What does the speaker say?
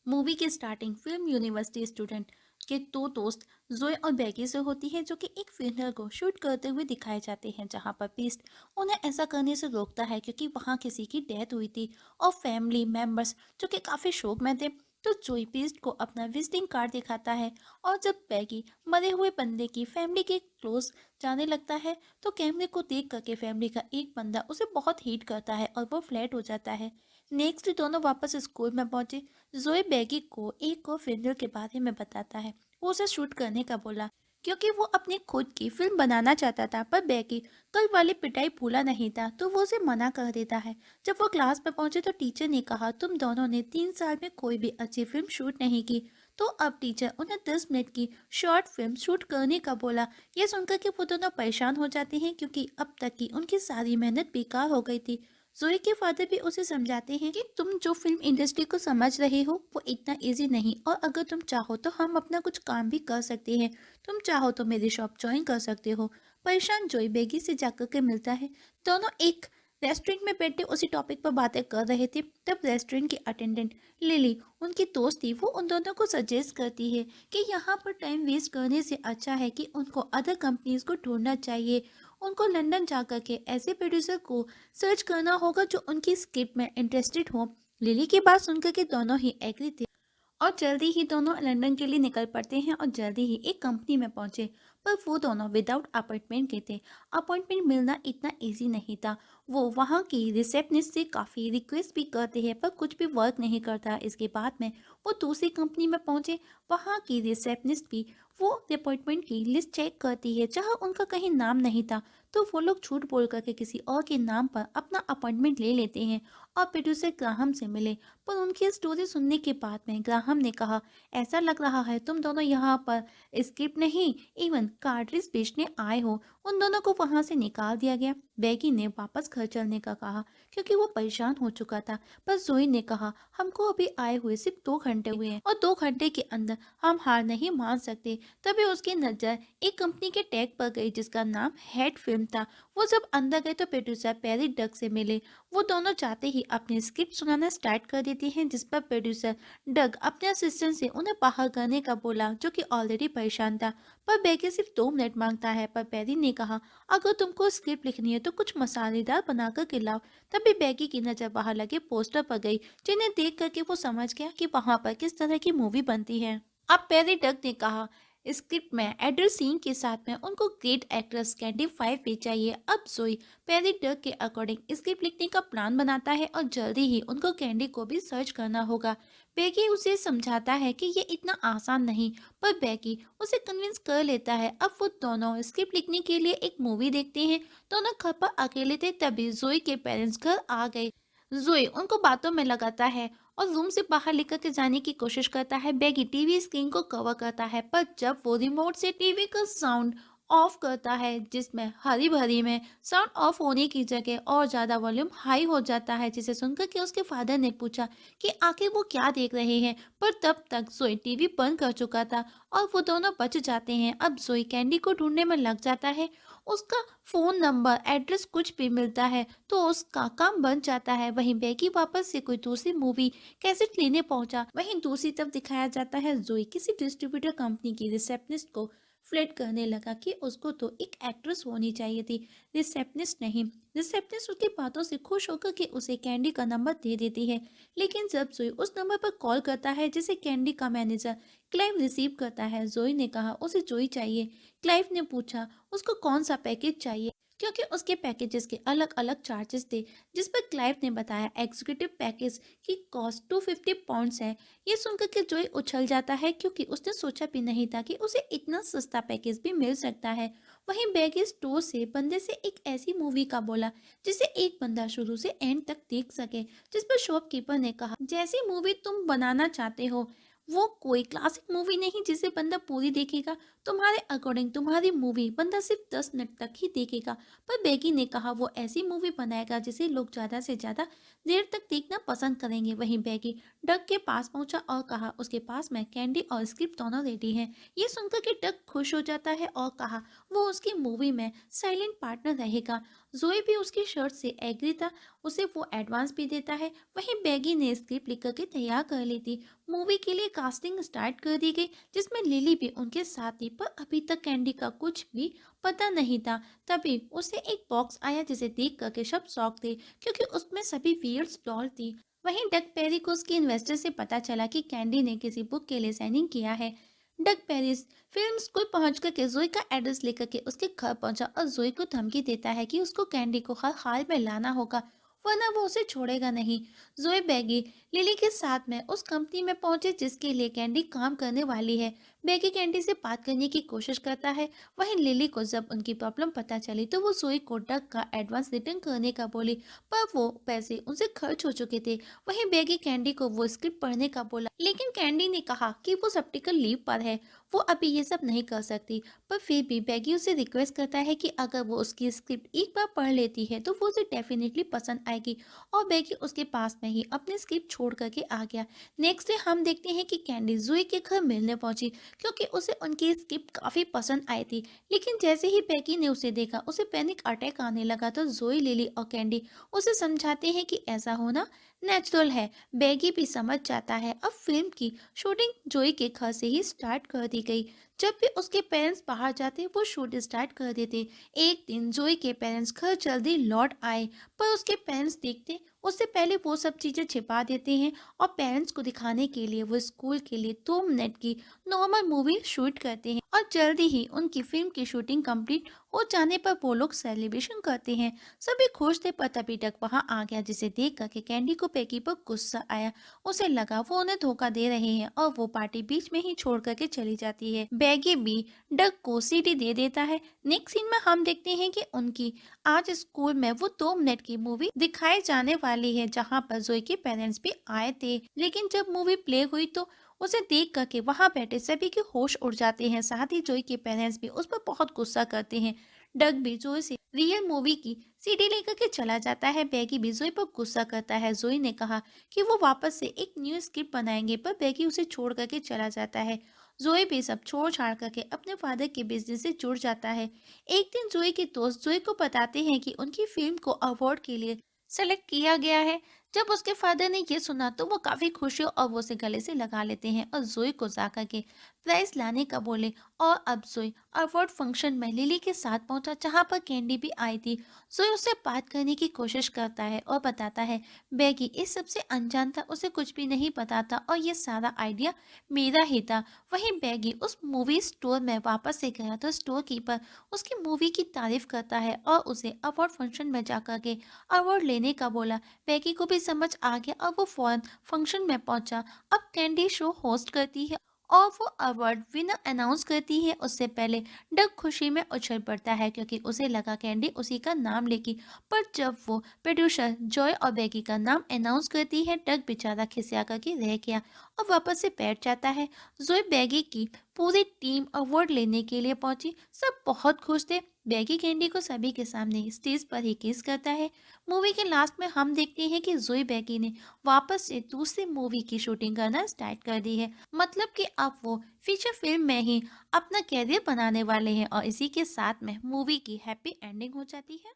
Movie की starting film university student के दो दोस्त जोए और बैगी से होती है, जो कि एक फ्यूनरल को शूट करते हुए दिखाए जाते हैं, जहां पर पीस्ट उन्हें ऐसा करने से रोकता है क्योंकि वहां किसी की डेथ हुई थी और फैमिली मेंबर्स जो कि काफी शोक में थे। तो जोई पीस्ट को अपना विजिटिंग कार्ड दिखाता है और जब बैगी मरे हुए बंदे की फैमिली के क्लोज जाने लगता है, तो कैमरे को देख करके फैमिली का एक बंदा उसे बहुत हीट करता है और वो फ्लैट हो जाता है। नेक्स्ट दोनों वापस स्कूल में पहुंचे। जोए बैगी को एक और फिल्म के बारे में बताता है। वो उसे शूट करने का बोला क्योंकि वो अपनी खुद की फिल्म बनाना चाहता था, पर बैगी कल वाली पिटाई भूला नहीं था, तो वो उसे मना कर देता है। जब वो क्लास में पहुंचे तो टीचर ने कहा, तुम दोनों ने 3 साल में कोई भी अच्छी फिल्म शूट नहीं की। तो अब टीचर उन्हें 10 मिनट की शॉर्ट फिल्म शूट करने का बोला। यह सुनकर के वो दोनों परेशान हो जाते हैं क्योंकि अब तक की उनकी सारी मेहनत बेकार हो गई थी। जोई के फादर भी उसे समझाते हैं कि तुम जो फिल्म इंडस्ट्री को समझ रहे हो वो इतना इजी नहीं, और अगर तुम चाहो तो हम अपना कुछ काम भी कर सकते हैं। तुम चाहो तो मेरी शॉप ज्वाइन कर सकते हो। परेशान जोई बेगी से जाकर के मिलता है। दोनों एक रेस्टोरेंट में बैठे उसी टॉपिक पर बातें कर रहे थे, तब रेस्टोरेंट की अटेंडेंट लिली, उनकी दोस्त थी, वो उन दोनों को सजेस्ट करती है कि यहाँ पर टाइम वेस्ट करने से अच्छा है कि उनको अदर कंपनीज को ढूंढना चाहिए। उनको लंदन जाकर के ऐसे प्रोड्यूसर को सर्च करना होगा जो उनकी स्क्रिप्ट में इंटरेस्टेड हो। लिली की बात सुनकर के दोनों ही एग्री थे और जल्दी ही दोनों लंदन के लिए निकल पड़ते हैं और जल्दी ही एक कंपनी में पहुंचे। पर वो दोनों विदाउट अपॉइंटमेंट के थे। अपॉइंटमेंट मिलना इतना इजी नहीं था। वो वहाँ की रिसेप्शनिस्ट से काफ़ी रिक्वेस्ट भी करते हैं, पर कुछ भी वर्क नहीं करता। इसके बाद में वो दूसरी कंपनी में पहुंचे। वहाँ की रिसेप्शनिस्ट भी वो अपॉइंटमेंट की लिस्ट चेक करती है, जहाँ उनका कहीं नाम नहीं था। तो वो लोग झूठ बोल करके किसी और के नाम पर अपना अपॉइंटमेंट ले लेते हैं और प्रोड्यूसर ग्राहम से मिले। पर उनकी स्टोरी सुनने के बाद में ग्राहम ने कहा, ऐसा लग रहा है तुम दोनों यहाँ पर स्क्रिप्ट नहीं, इवन कार्ट्रिज बेचने आए हो। उन दोनों को वहां से निकाल दिया गया। बैगी ने वापस घर चलने का कहा क्योंकि वो परेशान हो चुका था। पर जोई ने कहा, हमको अभी आए हुए सिर्फ 2 घंटे हुए हैं और 2 घंटे के अंदर हम हार नहीं मान सकते। तभी उसकी नजर एक कंपनी के टैग पर गई जिसका नाम हेड फिल्म था। वो जब अंदर गए तो प्रोड्यूसर पेरी डक से मिले। वो दोनों चाहते ही अपनी स्क्रिप्ट सुनाना स्टार्ट कर देती हैं, जिस पर प्रोड्यूसर डग अपने असिस्टेंट से उन्हें बाहर करने का बोला, जो कि ऑलरेडी परेशान था। पर बेगी सिर्फ 2 मिनट मांगता है। पर पेरी ने कहा, अगर तुमको स्क्रिप्ट लिखनी है तो कुछ मसालेदार बनाकर के लाओ। तभी बेगी की नजर बाहर लगे पोस्टर पर गई, जिन्हें देख करके वो समझ गया कि वहां पर किस तरह की मूवी बनती है। अब पेरी डग ने कहा, स्क्रिप्ट में एडर सीन के साथ में उनको ग्रेट एक्ट्रेस कैंडी 5 भी चाहिए। अब जोई पेरी डग के अकॉर्डिंग स्क्रिप्ट लिखने का प्लान बनाता है और जल्दी ही उनको कैंडी को भी सर्च करना होगा। बेगी उसे समझाता है कि ये इतना आसान नहीं, पर बेगी उसे कन्विंस कर लेता है। अब वो दोनों स्क्रिप्ट लिखने के लिए एक मूवी देखते हैं। दोनों घर पर अकेले थे, तभी जोई के पेरेंट्स घर आ गए। जोई उनको बातों में लगाता है और रूम से बाहर लेकर के जाने की कोशिश करता है। बैगी टीवी स्क्रीन को कवर करता है, पर जब वो रिमोट से टीवी का साउंड ऑफ करता है, जिसमें हरी भरी में साउंड ऑफ होने की जगह और ज्यादा वॉल्यूम हाई हो जाता है, जिसे सुनकर के उसके फादर ने पूछा कि आखिर वो क्या देख रहे हैं। पर तब तक जोई टीवी बंद कर चुका था और वो दोनों बच जाते हैं। अब जोई कैंडी को ढूंढने में लग जाता है। उसका फोन नंबर एड्रेस कुछ भी मिलता है तो उसका काम बन जाता है। वहीं बैगी वापस से कोई दूसरी मूवी कैसेट लेने पहुंचा। वहीं दूसरी तरफ दिखाया जाता है जोई किसी डिस्ट्रीब्यूटर कंपनी की रिसेप्शनिस्ट को फ्लर्ट करने लगा कि उसको तो एक एक्ट्रेस होनी चाहिए थी, रिसेप्शनिस्ट नहीं। रिसेप्शनिस्ट उसकी बातों से खुश होकर के उसे कैंडी का नंबर दे देती है। लेकिन जब जोई उस नंबर पर कॉल करता है जिसे कैंडी का मैनेजर क्लाइव रिसीव करता है, जोई ने कहा उसे जोई चाहिए। क्लाइव ने पूछा उसको कौन सा पैकेज चाहिए, क्योंकि उसके पैकेजेस के अलग अलग चार्जेस थे। जिस पर क्लाइव ने बताया एग्जीक्यूटिव पैकेज की कॉस्ट 250 पाउंड्स है। ये सुनकर के जोई उछल जाता है क्योंकि उसने सोचा भी नहीं था कि उसे इतना सस्ता पैकेज भी मिल सकता है। वहीं बैगी स्टोर से बंदे से एक ऐसी मूवी का बोला जिसे एक बंदा शुरू से एंड तक देख सके। जिस पर शॉपकीपर ने कहा, जैसी मूवी तुम बनाना चाहते हो वो कोई क्लासिक मूवी नहीं जिसे बंदा पूरी देखेगा। तुम्हारे अकॉर्डिंग तुम्हारी मूवी बंदा सिर्फ 10 मिनट तक ही देखेगा। पर बेगी ने कहा वो ऐसी मूवी बनाएगा जिसे लोग ज्यादा से ज्यादा देर तक देखना पसंद करेंगे। वहीं बेगी डक के पास पहुंचा और कहा उसके पास में कैंडी और स्क्रिप्ट दोनों रेडी हैं। ये सुनकर के डक खुश हो जाता है और कहा वो उसकी मूवी में साइलेंट पार्टनर रहेगा। जोई भी उसकी शर्त से एग्री था, उसे वो एडवांस भी देता है। वहीं बैगी ने स्क्रिप्ट लिख करके तैयार कर ली थी। मूवी के लिए कास्टिंग स्टार्ट कर दी गई, जिसमें लिली भी उनके साथ थी, पर अभी तक कैंडी का कुछ भी पता नहीं था। तभी उसे एक बॉक्स आया जिसे देख करके सब शॉक थे, क्योंकि उसमें सभी वियर्स डॉल थी। वहीं डक पेरी को उसके इन्वेस्टर से पता चला कि कैंडी ने किसी बुक के लिए साइनिंग किया है। डक पेरिस फिल्म स्कूल पहुंच कर के जोई का एड्रेस लेकर के उसके घर पहुंचा और जोई को धमकी देता है कि उसको कैंडी को हर हाल में लाना होगा, वरना वो उसे छोड़ेगा नहीं। जोई बैगी लिली के साथ में उस कंपनी में पहुंचे जिसके लिए कैंडी काम करने वाली है। बैगी कैंडी से बात करने की कोशिश करता है। वहीं लिली को जब उनकी प्रॉब्लम पता चली तो वो जोई को डक का एडवांस रिटर्न करने का बोली, पर वो पैसे उनसे खर्च हो चुके थे। वहीं बैगी कैंडी को वो स्क्रिप्ट पढ़ने का बोला, लेकिन कैंडी ने कहा कि वो सप्टिकल लीव पर है, वो अभी ये सब नहीं कर सकती। पर फिर भी बैगी उसे रिक्वेस्ट करता है कि अगर वो उसकी स्क्रिप्ट एक बार पढ़ लेती है तो वो उसे डेफिनेटली पसंद आएगी, और बैगी उसके पास में ही अपनी स्क्रिप्ट छोड़ करके आ गया। नेक्स्ट डे हम देखते हैं कि कैंडी जोई के घर मिलने पहुंची, क्योंकि उसे उनकी स्क्रिप्ट काफी पसंद आई थी। लेकिन जैसे ही बैगी ने उसे देखा, उसे पैनिक अटैक आने लगा। तो जोई, लिली और कैंडी उसे समझाते हैं कि ऐसा होना नेचुरल है। बैगी भी समझ जाता है। अब फिल्म की शूटिंग जोई के घर से ही स्टार्ट कर दी गई। जब भी उसके पेरेंट्स बाहर जाते वो शूट स्टार्ट कर देते। एक दिन जोई के पेरेंट्स घर जल्दी लौट आए, पर उसके पेरेंट्स देखते उससे पहले वो सब चीजें छिपा देते हैं, और पेरेंट्स को दिखाने के लिए वो स्कूल के लिए 2 मिनट की नॉर्मल मूवी शूट करते हैं। और जल्दी ही उनकी फिल्म की शूटिंग कंप्लीट हो जाने पर वो लोग सेलिब्रेशन करते हैं। सभी खुश थे, पर तभी डक वहां आ गया, जिसे देख करके कैंडी को बैगी पर गुस्सा आया। उसे लगा वो उन्हें धोखा दे रहे हैं, और वो पार्टी बीच में ही छोड़ करके चली जाती है। बैगी भी डक को सीटी दे देता है। नेक्स्ट सीन में हम देखते हैं कि उनकी आज स्कूल में वो 2 मिनट की मूवी दिखाई जाने वाली है, जहाँ पर जोई के पेरेंट्स भी आए थे। लेकिन जब मूवी प्ले हुई तो उसे देख करके वहां बैठे सभी के होश उड़ जाते हैं। साथ ही जोई के पेरेंट्स भी उस पर बहुत गुस्सा करते हैं। डग भी जोई से रियल मूवी की सीडी लेकर के चला जाता है। बैगी भी जोई पर गुस्सा करता है। जोई ने कहा कि वो वापस से एक न्यू स्क्रिप्ट बनाएंगे, पर बैगी उसे छोड़ करके चला जाता है। जोई भी सब छोड़ छाड़ करके अपने फादर के बिजनेस से जुड़ जाता है। एक दिन जोई के दोस्त जोई को बताते हैं कि उनकी फिल्म को अवार्ड के लिए सेलेक्ट किया गया है। जब उसके फादर ने ये सुना तो वो काफी खुश हुए और वो उसे गले से लगा लेते हैं और जोई को जाकर के प्राइज लाने का बोले। और अब जोई अवार्ड फंक्शन में लिली के साथ पहुंचा, जहां पर कैंडी भी आई थी। जोई उससे बात करने की कोशिश करता है और बताता है बैगी इस सबसे अनजान था, उसे कुछ भी नहीं पता था, और ये सारा आइडिया मेरा ही था। वहीं बैगी उस मूवी स्टोर में वापस से गया तो स्टोर कीपर उसकी मूवी की तारीफ करता है और उसे अवार्ड फंक्शन में जाकर के अवार्ड लेने का बोला। बैगी को भी समझ आ गया और वो फौरन फंक्शन में पहुंचा। अब कैंडी शो होस्ट करती है और वो अवार्ड विनर अनाउंस करती है। उससे पहले डग खुशी में उछल पड़ता है, क्योंकि उसे लगा कैंडी उसी का नाम लेगी। पर जब वो प्रोड्यूसर जॉय और बैगी का नाम अनाउंस करती है, डग बेचारा खिसिया करके रह गया और वापस से बैठ जाता है। जॉय बैगी की पूरी टीम अवार्ड लेने के लिए पहुंची। सब बहुत खुश थे। बैगी कैंडी को सभी के सामने स्टेज पर ही किस करता है। मूवी के लास्ट में हम देखते हैं कि जोई बैगी ने वापस से दूसरी मूवी की शूटिंग करना स्टार्ट कर दी है। मतलब कि अब वो फीचर फिल्म में ही अपना कैरियर बनाने वाले हैं, और इसी के साथ में मूवी की हैप्पी एंडिंग हो जाती है।